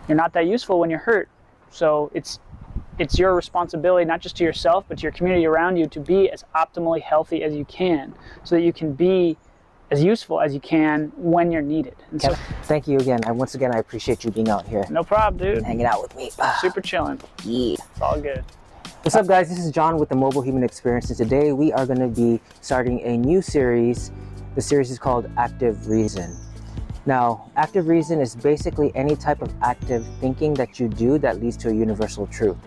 You're not that useful when you're hurt. So it's your responsibility, not just to yourself, but to your community around you, to be as optimally healthy as you can, so that you can be as useful as you can when you're needed. And so, thank you again. Once again, I appreciate you being out here. No problem, dude. And hanging out with me. Super chilling. Yeah. It's all good. What's up, guys? This is John with the Mobile Human Experience, and today we are going to be starting a new series. The series is called Active Reason. Now, active reason is basically any type of active thinking that you do that leads to a universal truth.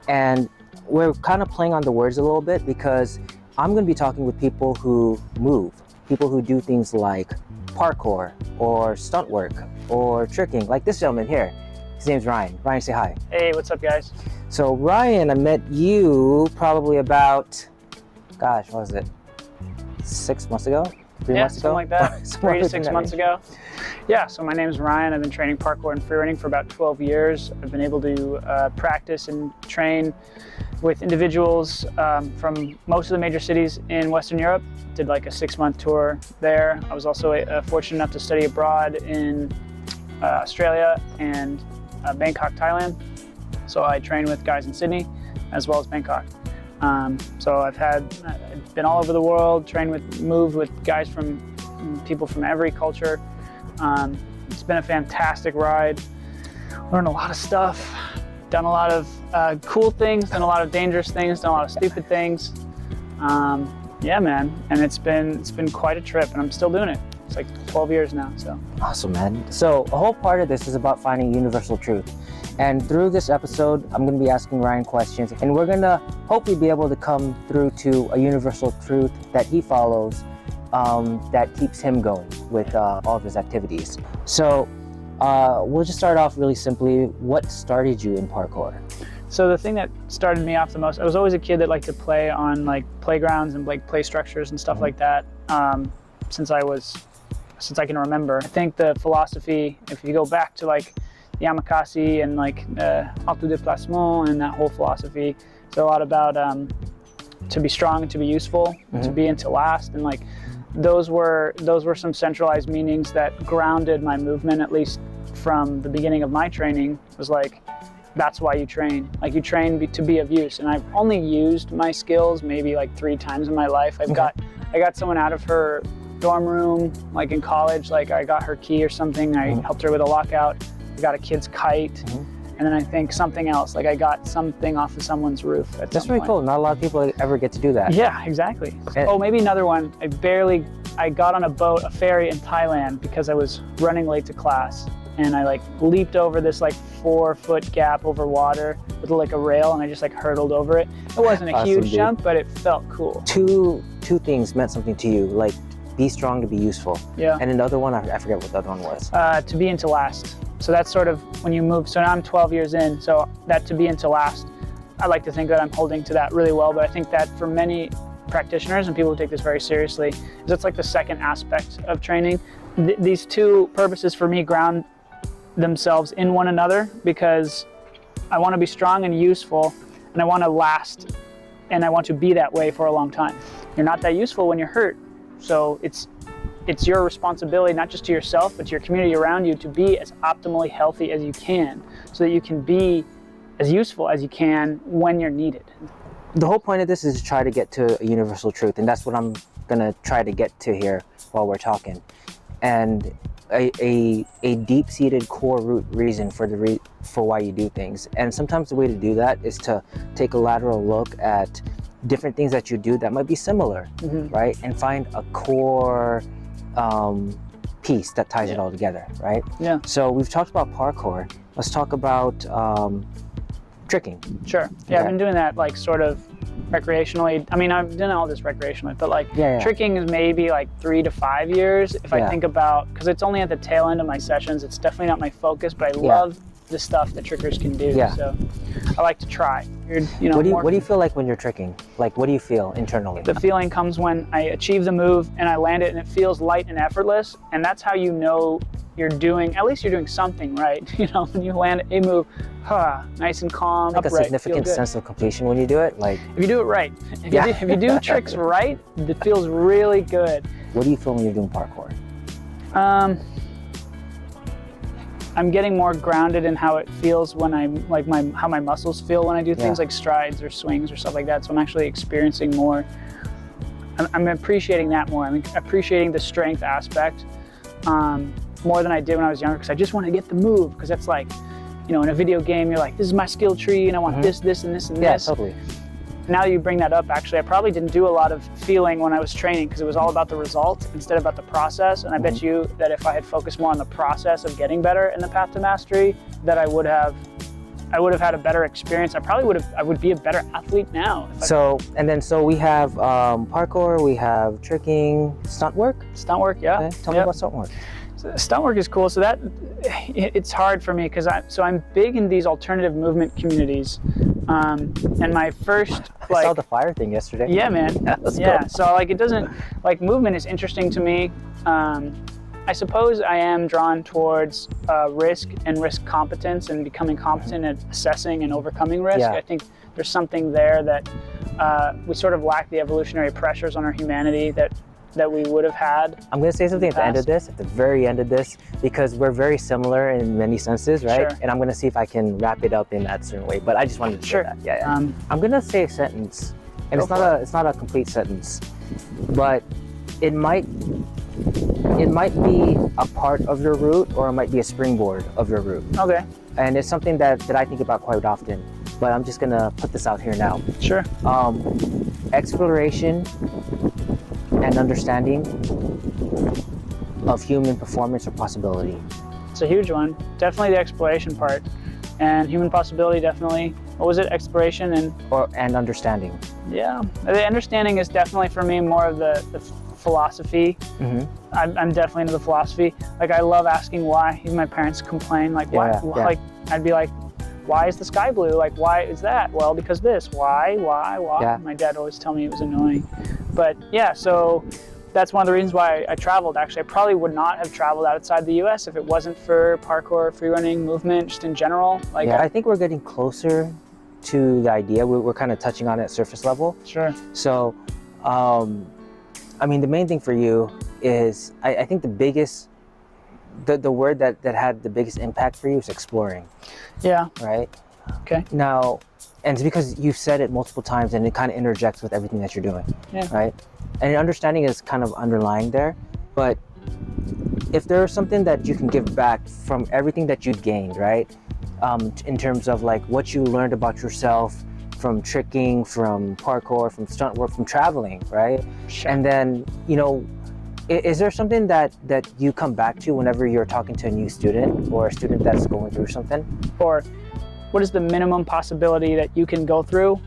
And we're kind of playing on the words a little bit because I'm going to be talking with people who move, people who do things like parkour or stunt work or tricking, like this gentleman here. His name's Ryan. Ryan, say hi. Hey, what's up, guys? So Ryan, I met you probably about, gosh, what was it? 6 months ago? 3 months ago? Something like that. 3 to 6 months ago. Yeah, so my name's Ryan. I've been training parkour and freerunning for about 12 years. I've been able to practice and train with individuals from most of the major cities in Western Europe. Did like a 6-month tour there. I was also fortunate enough to study abroad in Australia and Bangkok, Thailand. So I train with guys in Sydney as well as Bangkok. So I've been all over the world, moved with guys people from every culture. It's been a fantastic ride. Learned a lot of stuff, done a lot of cool things, done a lot of dangerous things, done a lot of stupid things. Yeah, man, and it's been quite a trip, and I'm still doing it. It's like 12 years now, so. Awesome, man. So a whole part of this is about finding universal truth. And through this episode, I'm going to be asking Ryan questions, and we're going to hopefully be able to come through to a universal truth that he follows that keeps him going with all of his activities. So we'll just start off really simply. What started you in parkour? So the thing that started me off the most, I was always a kid that liked to play on like playgrounds and like play structures and stuff like that since I can remember. I think the philosophy, if you go back to like Yamakasi and like auto-déplacement and that whole philosophy, it's a lot about to be strong and to be useful, to be and to last, and like those were some centralized meanings that grounded my movement, at least from the beginning of my training. It was like, that's why you train. Like you train to be of use, and I've only used my skills maybe like 3 times in my life. I got someone out of her dorm room, like in college, like I got her key or something. I helped her with a lockout. I got a kid's kite, and then I think something else, like I got something off of someone's roof. That's pretty cool. Not a lot of people ever get to do that. Yeah, exactly. Oh, maybe another one. I got on a ferry in Thailand because I was running late to class, and I like leaped over this like 4-foot gap over water with like a rail, and I just like hurtled over it. It wasn't a huge jump, but it felt cool. Two things meant something to you, like be strong to be useful. Yeah. And another one, I forget what the other one was. To be and to last. So that's sort of when you move. So now I'm 12 years in, so that to be and to last, I like to think that I'm holding to that really well, but I think that for many practitioners and people who take this very seriously, it's like the second aspect of training. These two purposes for me ground themselves in one another, because I want to be strong and useful, and I want to last, and I want to be that way for a long time. You're not that useful when you're hurt, so it's your responsibility, not just to yourself, but to your community around you, to be as optimally healthy as you can, so that you can be as useful as you can when you're needed. The whole point of this is to try to get to a universal truth, and that's what I'm gonna try to get to here while we're talking. And a deep-seated core root reason for why you do things. And sometimes the way to do that is to take a lateral look at different things that you do that might be similar, right? And find a core piece that ties it all together, right? Yeah. So we've talked about parkour. Let's talk about tricking. Sure. Yeah, I've been doing that like sort of recreationally. I mean, I've done all this recreationally, but like tricking is maybe like 3 to 5 years if I think about, because it's only at the tail end of my sessions. It's definitely not my focus, but I love the stuff that trickers can do. So I like to try. You know, what do you feel like when you're tricking? Like, what do you feel internally? The feeling comes when I achieve the move and I land it and it feels light and effortless, and that's how you know you're doing, at least you're doing something right. You know, when you land a move, nice and calm, like upright, a significant sense of completion when you do it. Like if you do it right, if you do tricks right, it feels really good. What do you feel when you're doing parkour? I'm getting more grounded in how it feels when I'm like how my muscles feel when I do things like strides or swings or stuff like that. So I'm actually experiencing more. I'm appreciating that more. I'm appreciating the strength aspect more than I did when I was younger, because I just want to get the move, because that's like, you know, in a video game, you're like, this is my skill tree and I want this, this, and this, and this. Yeah, totally. Now that you bring that up, actually, I probably didn't do a lot of feeling when I was training, because it was all about the result instead of about the process. And I bet you that if I had focused more on the process of getting better in the path to mastery, that I would have had a better experience. I would be a better athlete now. So we have parkour, we have tricking, stunt work. Stuntwork, yeah. Okay. Tell me about stunt work. So stuntwork is cool. So it's hard for me, because I'm big in these alternative movement communities. And my first, I saw the fire thing yesterday. Yeah, man. Yeah. Cool. So like, it doesn't, like, movement is interesting to me. I suppose I am drawn towards risk and risk competence and becoming competent at assessing and overcoming risk. Yeah. I think there's something there that we sort of lack the evolutionary pressures on our humanity that we would have had. I'm going to say something at the end of this, at the very end of this, because we're very similar in many senses, right? Sure. And I'm going to see if I can wrap it up in that certain way, but I just wanted to say that. Yeah. I'm going to say a sentence, and it's not a complete sentence, but it might be a part of your route, or it might be a springboard of your route. Okay. And it's something that I think about quite often, but I'm just going to put this out here now. Sure. Exploration and understanding of human performance or possibility. It's a huge one. Definitely the exploration part, and human possibility, definitely. What was it? Exploration and understanding. Yeah, the understanding is definitely for me more of the philosophy. I'm definitely into the philosophy. Like, I love asking why. Even my parents complain, like, why? Like, I'd be like, why is the sky blue? Like, why is that? Well, because this. Why? Yeah. My dad always tell me it was annoying. But yeah, so that's one of the reasons why I traveled. Actually, I probably would not have traveled outside the US if it wasn't for parkour, free running, movement, just in general. Like, yeah, I think we're getting closer to the idea. We're kind of touching on it at surface level. Sure. So, I mean, the main thing for you is, I think the biggest, the word that had the biggest impact for you is exploring. Yeah. Right? Okay. Now, and it's because you've said it multiple times, and it kind of interjects with everything that you're doing. Yeah. Right? And understanding is kind of underlying there. But if there's something that you can give back from everything that you gained, right? In terms of like what you learned about yourself from tricking, from parkour, from stunt work, from traveling, right? Sure. And then, you know, is there something that you come back to whenever you're talking to a new student or a student that's going through something? Or what is the minimum possibility that you can go through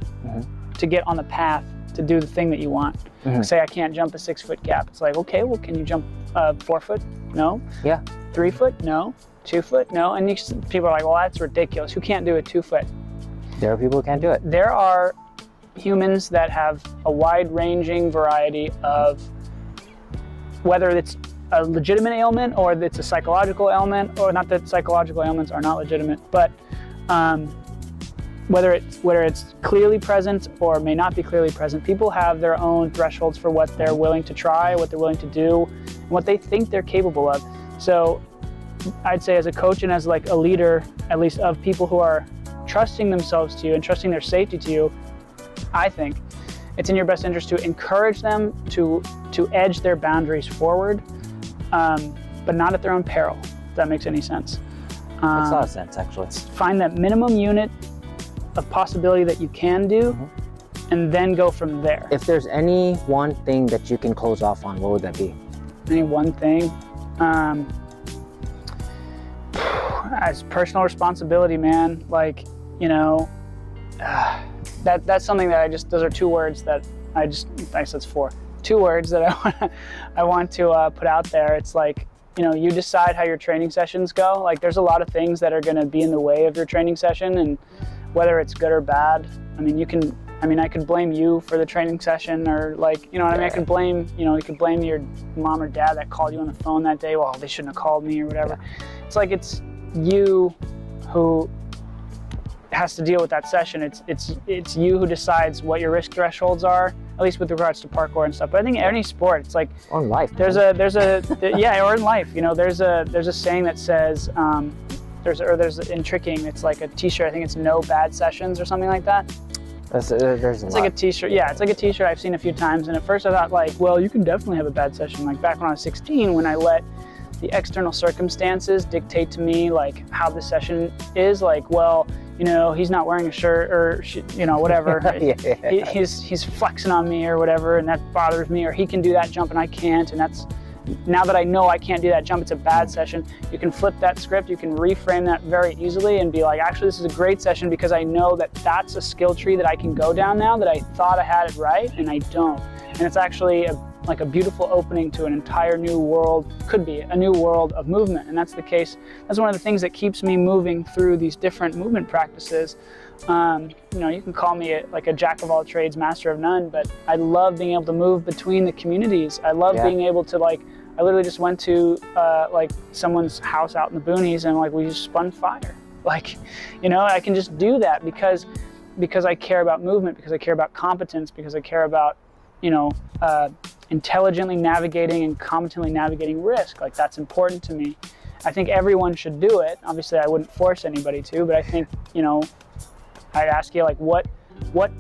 to get on the path to do the thing that you want? Say I can't jump a 6-foot gap. It's like, okay, well, can you jump 4 foot? No. Yeah. 3 foot? No. 2 foot? No. And people are like, well, that's ridiculous. Who can't do a 2 foot? There are people who can't do it. There are humans that have a wide-ranging variety of, whether it's a legitimate ailment or it's a psychological ailment, or not that psychological ailments are not legitimate, but whether it's clearly present or may not be clearly present, people have their own thresholds for what they're willing to try, what they're willing to do, and what they think they're capable of. So I'd say as a coach and as like a leader, at least of people who are trusting themselves to you and trusting their safety to you, I think it's in your best interest to encourage them to edge their boundaries forward, but not at their own peril, if that makes any sense. Makes a lot of sense, actually. Find that minimum unit of possibility that you can do, and then go from there. If there's any one thing that you can close off on, what would that be? Any one thing? As personal responsibility, man. Like, you know, that's something that those are 2 words that I guess that's 4. 2 words that I want to put out there. It's like, you know, you decide how your training sessions go. Like, there's a lot of things that are going to be in the way of your training session, and whether it's good or bad, I mean, I could blame you for the training session, or like, you know what I mean? I could blame, you could blame your mom or dad that called you on the phone that day. Well, they shouldn't have called me or whatever. It's like, it's you who has to deal with that session. It's you who decides what your risk thresholds are, at least with regards to parkour and stuff. But I think any sport, it's like, or in life, yeah, or in life, you know, there's a saying that says, there's in tricking, it's like a t-shirt, I think it's no bad sessions or something like that. There's it's like a t-shirt, yeah, it's like a t-shirt I've seen a few times, and at first I thought like, well, you can definitely have a bad session. Like back when I was 16, when I let the external circumstances dictate to me like how the session is, like, well, you know, he's not wearing a shirt, or you know, whatever. Yeah. He's flexing on me or whatever, and that bothers me, or he can do that jump and I can't, and that's, now that I know I can't do that jump, it's a bad session. You can flip that script, you can reframe that very easily and be like, actually, this is a great session because I know that that's a skill tree that I can go down now, that I thought I had it right and I don't. And it's actually like a beautiful opening to an entire new world, could be a new world of movement. And that's the case. That's one of the things that keeps me moving through these different movement practices. You know, you can call me like a jack of all trades, master of none, but I love being able to move between the communities. I love being able to, like, I literally just went to like someone's house out in the boonies, and like we just spun fire. Like, you know, I can just do that because I care about movement, because I care about competence, because I care about, you know, intelligently navigating and competently navigating risk. Like, that's important to me. I think everyone should do it. Obviously, I wouldn't force anybody to, but I think, you know, I'd ask you, like, what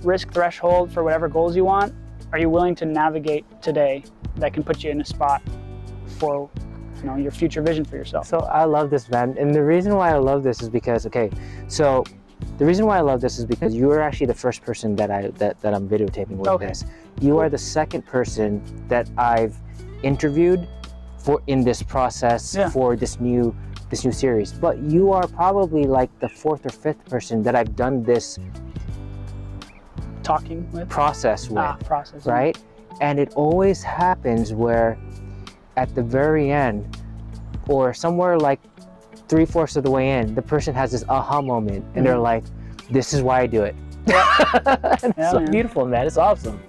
risk threshold for whatever goals you want are you willing to navigate today that can put you in a spot for, you know, your future vision for yourself? So I love this, man. And the reason why I love this is because, okay, so the reason why I love this is because you are actually the first person that I'm videotaping with this. You are the second person that I've interviewed in this process for this new series. But you are probably like the fourth or fifth person that I've done this process with, right? And it always happens where at the very end, or somewhere like 3/4 of the way in, the person has this aha moment, and they're like, this is why I do it. It's so beautiful, man. It's awesome.